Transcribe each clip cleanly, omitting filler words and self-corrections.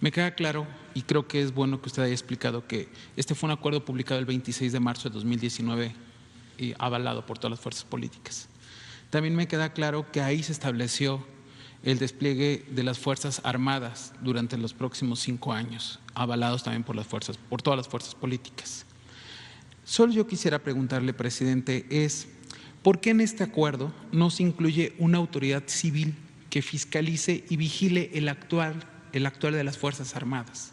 Me queda claro y creo que es bueno que usted haya explicado que este fue un acuerdo publicado el 26 de marzo de 2019 y avalado por todas las fuerzas políticas. También me queda claro que ahí se estableció el despliegue de las Fuerzas Armadas durante los próximos 5 años, avalados también por todas las fuerzas políticas. Solo yo quisiera preguntarle, presidente, ¿por qué en este acuerdo no se incluye una autoridad civil que fiscalice y vigile el actual de las Fuerzas Armadas?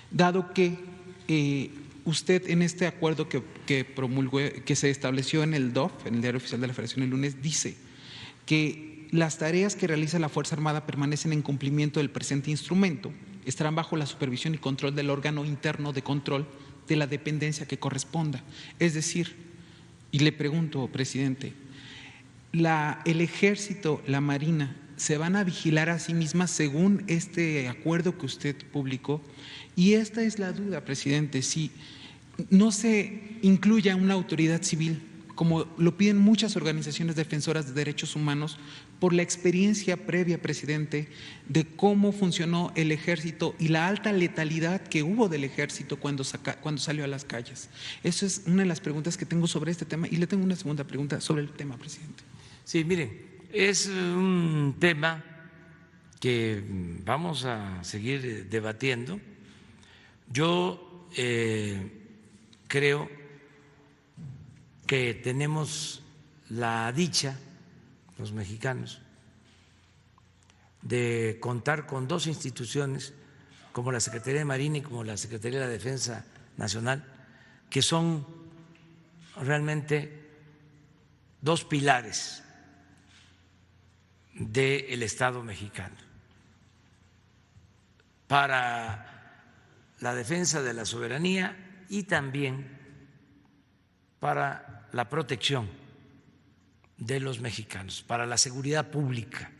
Dado que usted en este acuerdo que promulgó, que se estableció en el DOF, en el Diario Oficial de la Federación el lunes, dice que las tareas que realiza la Fuerza Armada permanecen en cumplimiento del presente instrumento, estarán bajo la supervisión y control del órgano interno de control de la dependencia que corresponda. Es decir, y le pregunto, presidente, el Ejército, la Marina, ¿se van a vigilar a sí mismas según este acuerdo que usted publicó? Y esta es la duda, presidente, si no se incluya una autoridad civil, como lo piden muchas organizaciones defensoras de derechos humanos, por la experiencia previa, presidente, de cómo funcionó el ejército y la alta letalidad que hubo del ejército cuando salió a las calles. Esa es una de las preguntas que tengo sobre este tema y le tengo una segunda pregunta sobre el tema, presidente. Sí, miren, es un tema que vamos a seguir debatiendo. Yo creo que tenemos la dicha, los mexicanos, de contar con dos instituciones como la Secretaría de Marina y como la Secretaría de la Defensa Nacional, que son realmente dos pilares del Estado mexicano para la defensa de la soberanía y también para la protección de los mexicanos, para la seguridad pública,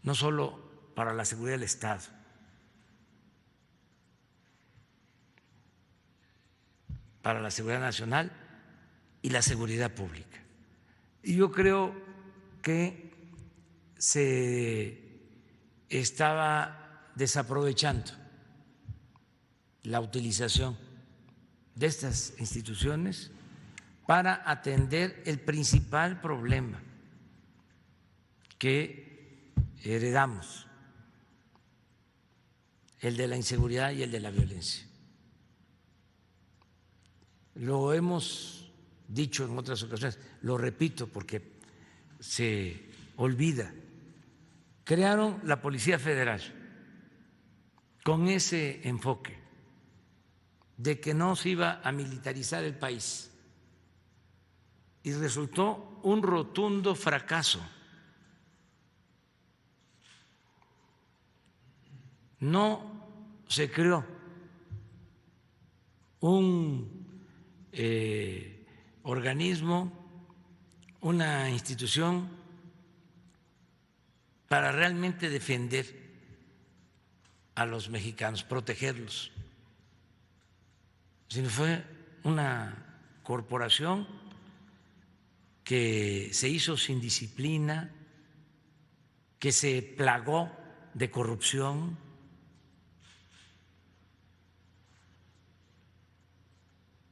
no solo para la seguridad del Estado. Para la seguridad nacional y la seguridad pública. Y yo creo que se estaba desaprovechando la utilización de estas instituciones para atender el principal problema que heredamos, el de la inseguridad y el de la violencia. Lo hemos dicho en otras ocasiones, lo repito porque se olvida. Crearon la Policía Federal con ese enfoque de que no se iba a militarizar el país y resultó un rotundo fracaso. No se creó un organismo, una institución para realmente defender a los mexicanos, protegerlos, sino fue una corporación que se hizo sin disciplina, que se plagó de corrupción.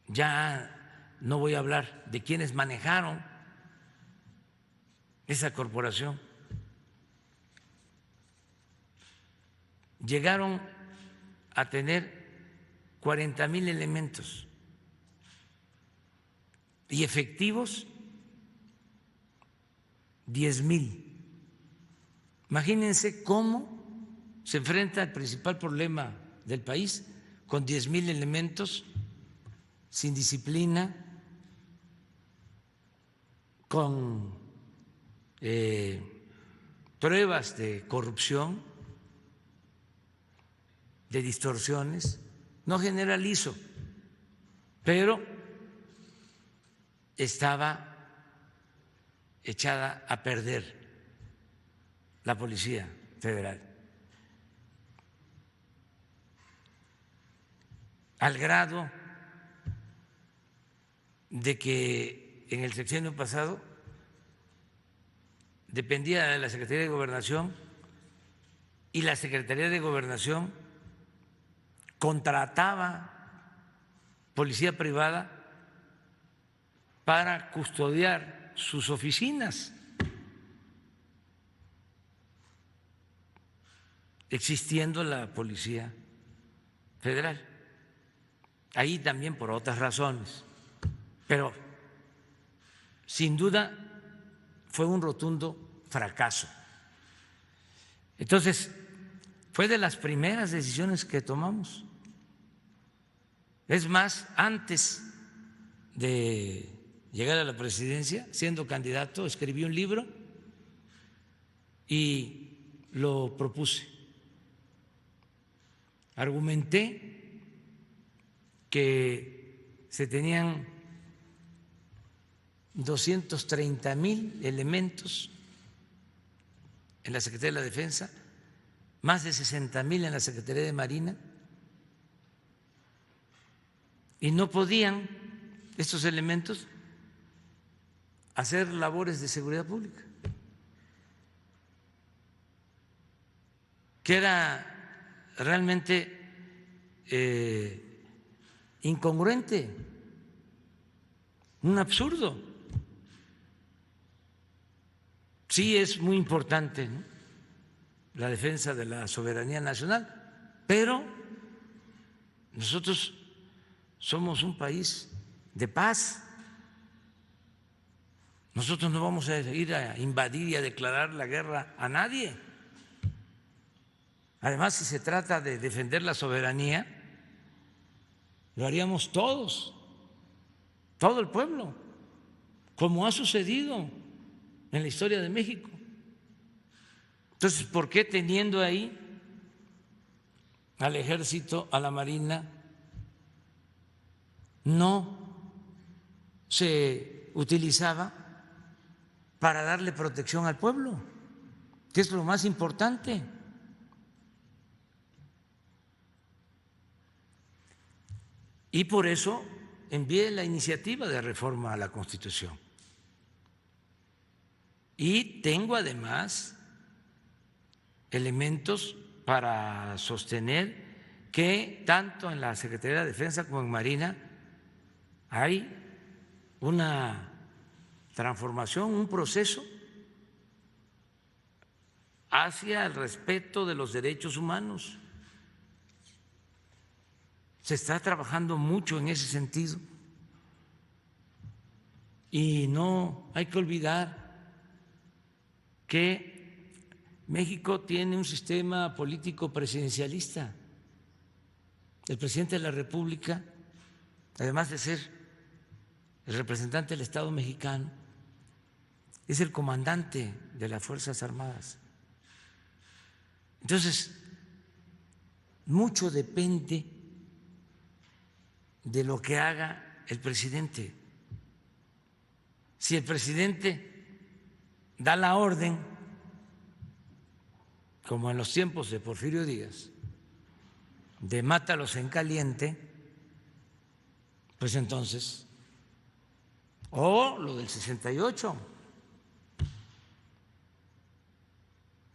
Ya no voy a hablar de quienes manejaron esa corporación. Llegaron a tener 40,000 elementos y efectivos 10,000. Imagínense cómo se enfrenta el principal problema del país con 10,000 elementos sin disciplina, con pruebas de corrupción, de distorsiones. No generalizo, pero estaba echada a perder la Policía Federal, al grado de que en el sexenio pasado dependía de la Secretaría de Gobernación y la Secretaría de Gobernación contrataba policía privada para custodiar sus oficinas, existiendo la Policía Federal. Ahí también por otras razones, pero sin duda fue un rotundo fracaso. Entonces, fue de las primeras decisiones que tomamos. Es más, antes de llegar a la presidencia, siendo candidato, escribí un libro y lo propuse. Argumenté que se tenían 230,000 elementos en la Secretaría de la Defensa, más de 60,000 en la Secretaría de Marina, y no podían estos elementos hacer labores de seguridad pública, que era realmente incongruente, un absurdo. Sí es muy importante, ¿no?, la defensa de la soberanía nacional, pero nosotros somos un país de paz. Nosotros no vamos a ir a invadir y a declarar la guerra a nadie. Además, si se trata de defender la soberanía, lo haríamos todos, todo el pueblo, como ha sucedido en la historia de México. Entonces, ¿por qué teniendo ahí al Ejército, a la Marina, no se utilizaba para darle protección al pueblo, que es lo más importante? Y por eso envié la iniciativa de reforma a la Constitución. Y tengo además elementos para sostener que tanto en la Secretaría de Defensa como en Marina hay una transformación, un proceso hacia el respeto de los derechos humanos. Se está trabajando mucho en ese sentido y no hay que olvidar que México tiene un sistema político presidencialista. El presidente de la República, además de ser el representante del Estado mexicano, es el comandante de las Fuerzas Armadas. Entonces, mucho depende de lo que haga el presidente. Si el presidente da la orden, como en los tiempos de Porfirio Díaz, de mátalos en caliente, pues entonces, o lo del 68,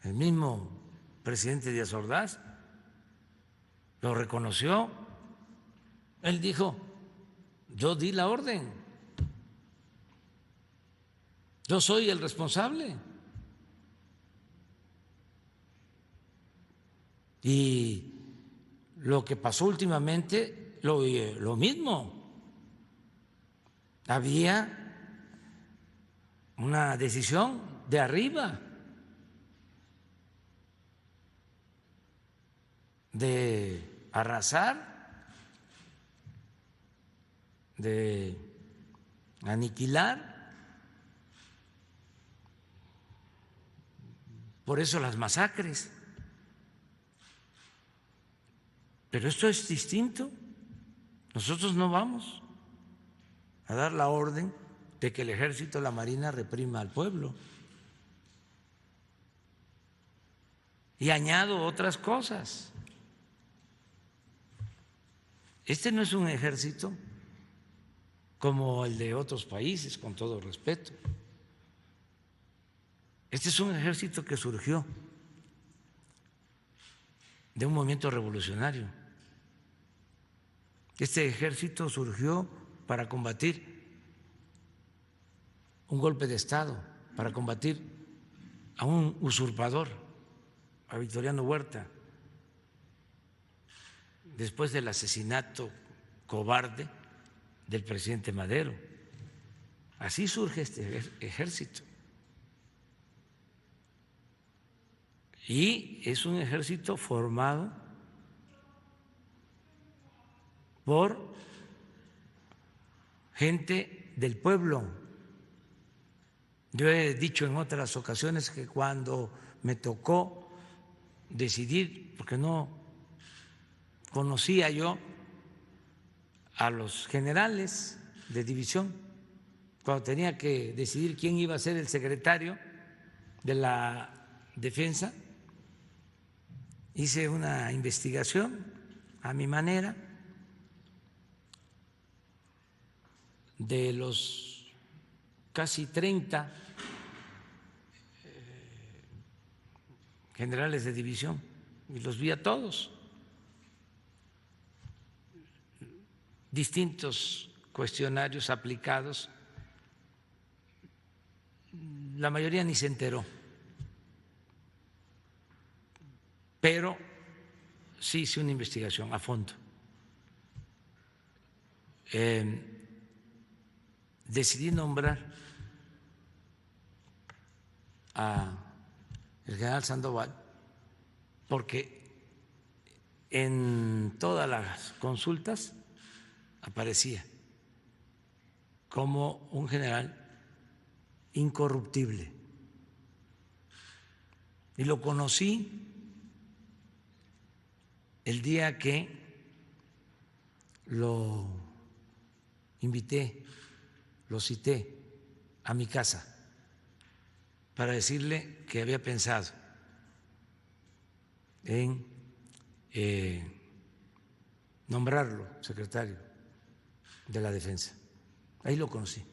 el mismo presidente Díaz Ordaz lo reconoció. Él dijo: yo di la orden, yo soy el responsable. Y lo que pasó últimamente, lo mismo. Había una decisión de arriba de arrasar, de aniquilar. Por eso las masacres. Pero esto es distinto. Nosotros no vamos a dar la orden de que el Ejército, la Marina reprima al pueblo. Y añado otras cosas. Este no es un ejército como el de otros países, con todo respeto. Este es un ejército que surgió de un movimiento revolucionario. Este ejército surgió para combatir un golpe de Estado, para combatir a un usurpador, a Victoriano Huerta, después del asesinato cobarde del presidente Madero. Así surge este ejército. Y es un ejército formado por gente del pueblo. Yo he dicho en otras ocasiones que cuando me tocó decidir, porque no conocía yo a los generales de división, cuando tenía que decidir quién iba a ser el secretario de la Defensa, hice una investigación a mi manera de los casi 30 generales de división y los vi a todos, distintos cuestionarios aplicados, la mayoría ni se enteró, pero sí hice una investigación a fondo. Decidí nombrar a el general Sandoval porque en todas las consultas aparecía como un general incorruptible. Y lo conocí el día que lo invité, lo cité a mi casa para decirle que había pensado en nombrarlo secretario de la Defensa. Ahí lo conocí.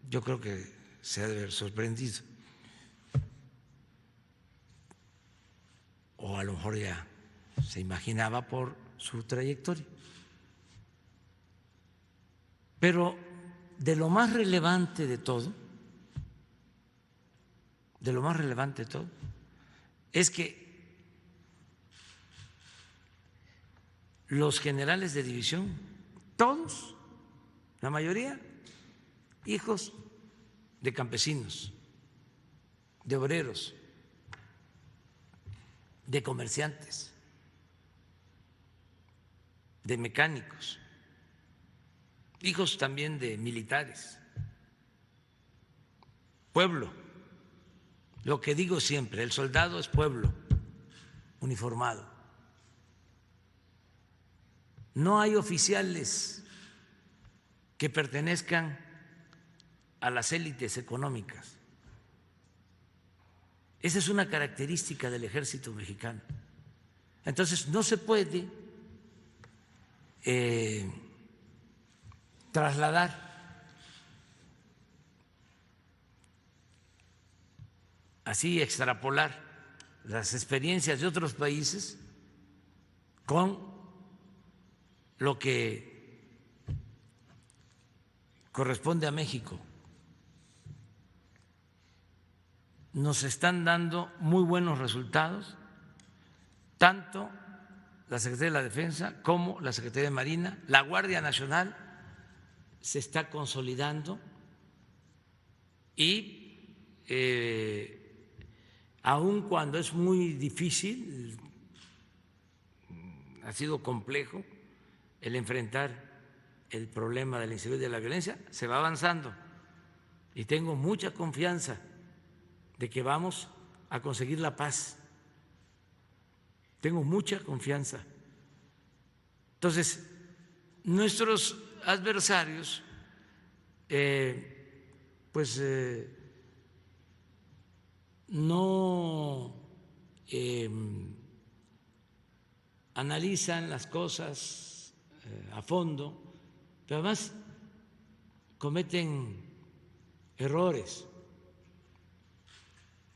Yo creo que se ha de haber sorprendido, o a lo mejor ya se imaginaba por su trayectoria. Pero de lo más relevante de todo, es que los generales de división, todos, la mayoría, hijos de campesinos, de obreros, de comerciantes, de mecánicos, hijos también de militares, pueblo. Lo que digo siempre, el soldado es pueblo uniformado. No hay oficiales que pertenezcan a las élites económicas. Esa es una característica del ejército mexicano. Entonces, no se puede trasladar así, extrapolar las experiencias de otros países con lo que corresponde a México. Nos están dando muy buenos resultados, tanto la Secretaría de la Defensa como la Secretaría de Marina. La Guardia Nacional se está consolidando y aun cuando es muy difícil, ha sido complejo el enfrentar el problema de la inseguridad y de la violencia, se va avanzando y tengo mucha confianza de que vamos a conseguir la paz. Tengo mucha confianza. Entonces, nuestros adversarios, no analizan las cosas a fondo, pero además cometen errores.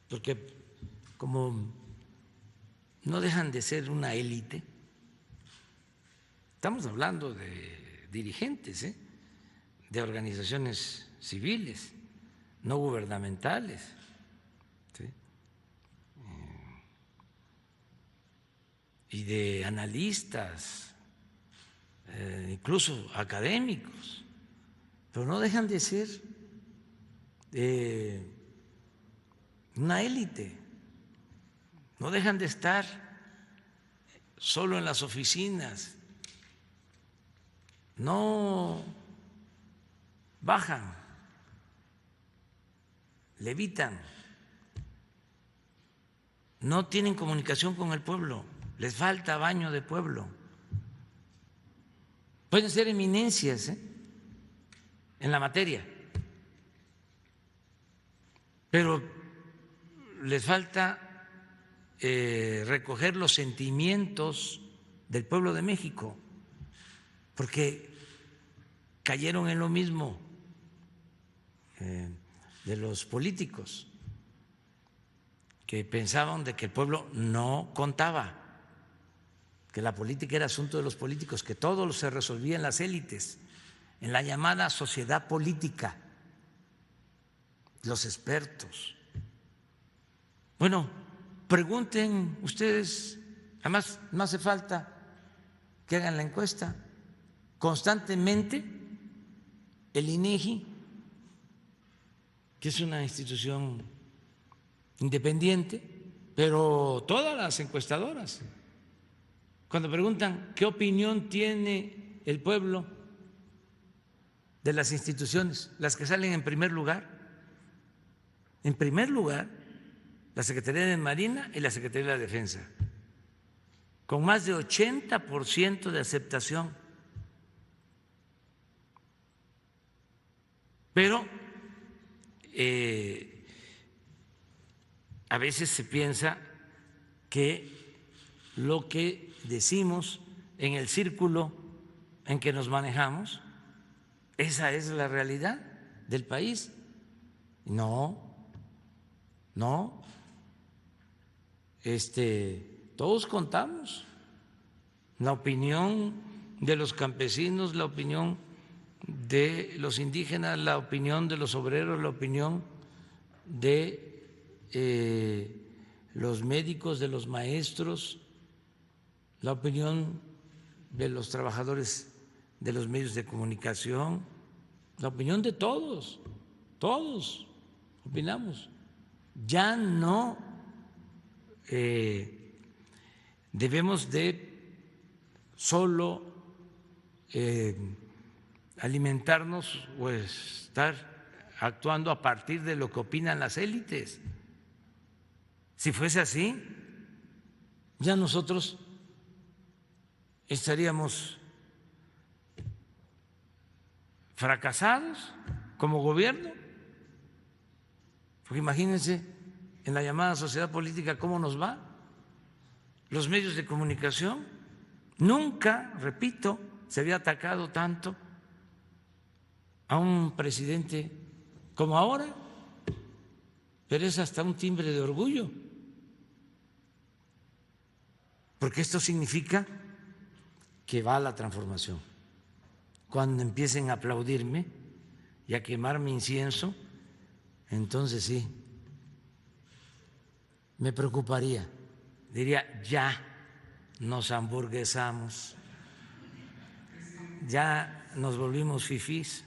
porque como no dejan de ser una élite, estamos hablando de dirigentes, de organizaciones civiles, no gubernamentales, ¿sí? Y de analistas, incluso académicos, pero no dejan de ser una élite, no dejan de estar solo en las oficinas, no bajan, levitan, no tienen comunicación con el pueblo, les falta baño de pueblo. Pueden ser eminencias en la materia, pero les falta recoger los sentimientos del pueblo de México, porque cayeron en lo mismo de los políticos, que pensaban de que el pueblo no contaba, que la política era asunto de los políticos, que todo se resolvía en las élites, en la llamada sociedad política, los expertos. Bueno, pregunten ustedes, además no hace falta que hagan la encuesta, constantemente el INEGI, que es una institución independiente, pero todas las encuestadoras, cuando preguntan qué opinión tiene el pueblo de las instituciones, las que salen en primer lugar, la Secretaría de Marina y la Secretaría de la Defensa, con más de 80% de aceptación. Pero a veces se piensa que lo que decimos en el círculo en que nos manejamos, esa es la realidad del país. No. Todos contamos, la opinión de los campesinos, la opinión de los indígenas, la opinión de los obreros, la opinión de los médicos, de los maestros, la opinión de los trabajadores de los medios de comunicación, la opinión de todos opinamos. Ya no debemos de solo alimentarnos o estar actuando a partir de lo que opinan las élites. Si fuese así, ya nosotros estaríamos fracasados como gobierno, porque imagínense en la llamada sociedad política cómo nos va. Los medios de comunicación, nunca, repito, se había atacado tanto a un presidente como ahora, pero es hasta un timbre de orgullo, porque esto significa que va a la transformación. Cuando empiecen a aplaudirme y a quemarme incienso, entonces sí, me preocuparía. Diría, ya nos hamburguesamos, ya nos volvimos fifís.